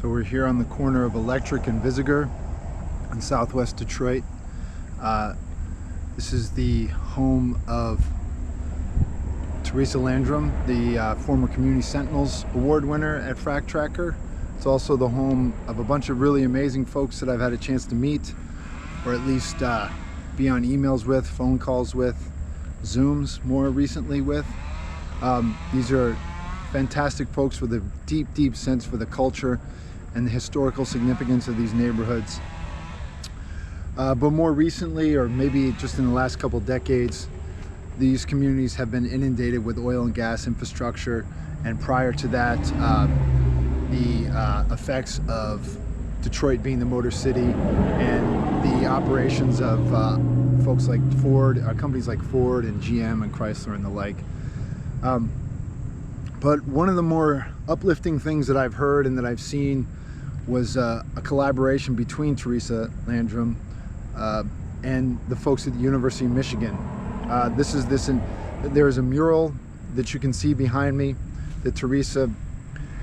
So we're here on the corner of Electric and Visitor in southwest Detroit. This is the home of Theresa Landrum, the former Community Sentinels award winner at FracTracker. It's also the home of a bunch of really amazing folks that I've had a chance to meet, or at least be on emails with, phone calls with, Zooms more recently with. These are fantastic folks with a deep, deep sense for the culture and the historical significance of these neighborhoods. But more recently, or maybe just in the last couple decades, these communities have been inundated with oil and gas infrastructure, and prior to that, the effects of Detroit being the Motor City and the operations of folks like Ford, companies like Ford and GM and Chrysler and the like. But one of the more uplifting things that I've heard and that I've seen was a collaboration between Theresa Landrum and the folks at the University of Michigan. There's a mural that you can see behind me that Theresa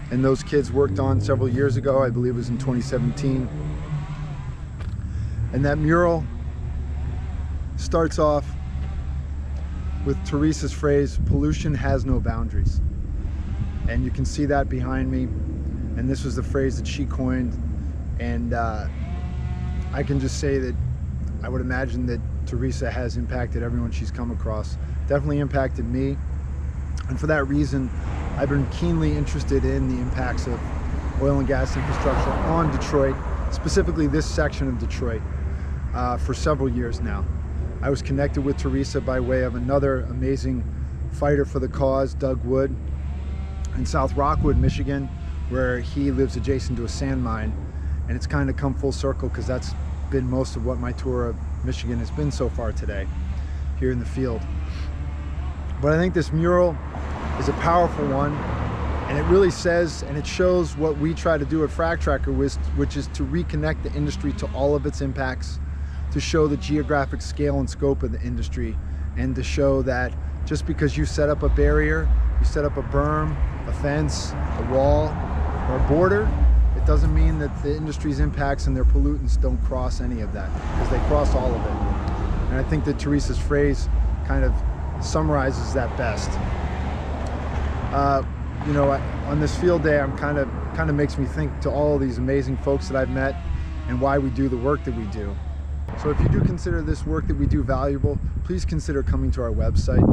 and those kids worked on several years ago. I believe it was in 2017. And that mural starts off with Theresa's phrase, "Pollution has no boundaries." And you can see that behind me. And this was the phrase that she coined. And I can just say that I would imagine that Theresa has impacted everyone she's come across. Definitely impacted me. And for that reason, I've been keenly interested in the impacts of oil and gas infrastructure on Detroit, specifically this section of Detroit, for several years now. I was connected with Theresa by way of another amazing fighter for the cause, Doug Wood, in South Rockwood, Michigan, where he lives adjacent to a sand mine. And it's kind of come full circle because that's been most of what my tour of Michigan has been so far today, here in the field. But I think this mural is a powerful one, and it really says, and it shows what we try to do at FracTracker, which is to reconnect the industry to all of its impacts, to show the geographic scale and scope of the industry, and to show that just because you set up a barrier, you set up a berm, a fence, a wall, or a border, it doesn't mean that the industry's impacts and their pollutants don't cross any of that, because they cross all of it. And I think that Theresa's phrase kind of summarizes that best. You know, on this field day, I'm kind of makes me think to all of these amazing folks that I've met and why we do the work that we do. So if you do consider this work that we do valuable, please consider coming to our website,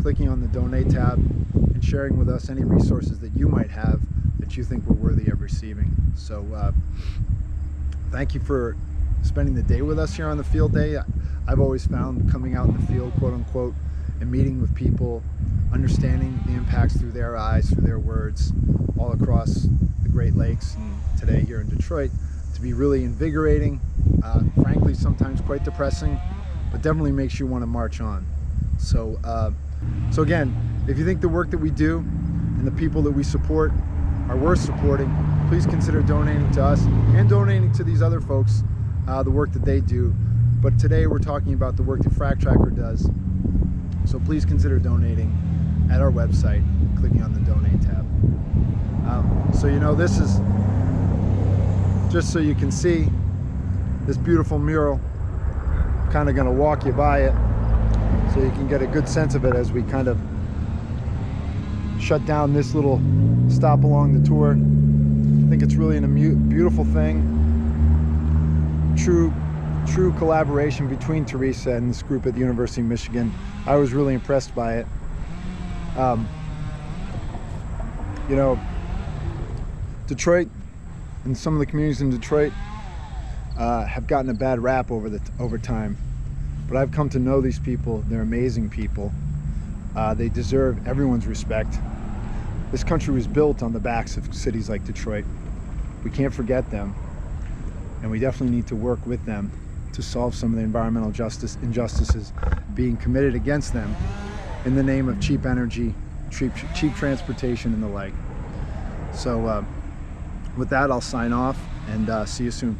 clicking on the donate tab, and sharing with us any resources that you might have that you think we're worthy of receiving. So thank you for spending the day with us here on the field day. I've always found coming out in the field, quote unquote, and meeting with people, understanding the impacts through their eyes, through their words, all across the Great Lakes and today here in Detroit, to be really invigorating, frankly sometimes quite depressing, but definitely makes you want to march on. So again, if you think the work that we do and the people that we support are worth supporting, please consider donating to us and donating to these other folks, the work that they do. But today we're talking about the work that FracTracker does. So please consider donating at our website, clicking on the donate tab. So you know, this is just so you can see this beautiful mural. I'm kind of going to walk you by it so you can get a good sense of it as we kind of shut down this little stop along the tour. I think it's really a beautiful thing. True collaboration between Theresa and this group at the University of Michigan. I was really impressed by it. You know, Detroit and some of the communities in Detroit have gotten a bad rap over time, but I've come to know these people. They're amazing people. They deserve everyone's respect. This country was built on the backs of cities like Detroit. We can't forget them, and we definitely need to work with them to solve some of the environmental injustices being committed against them in the name of cheap energy, cheap transportation, and the like. So with that, I'll sign off and see you soon.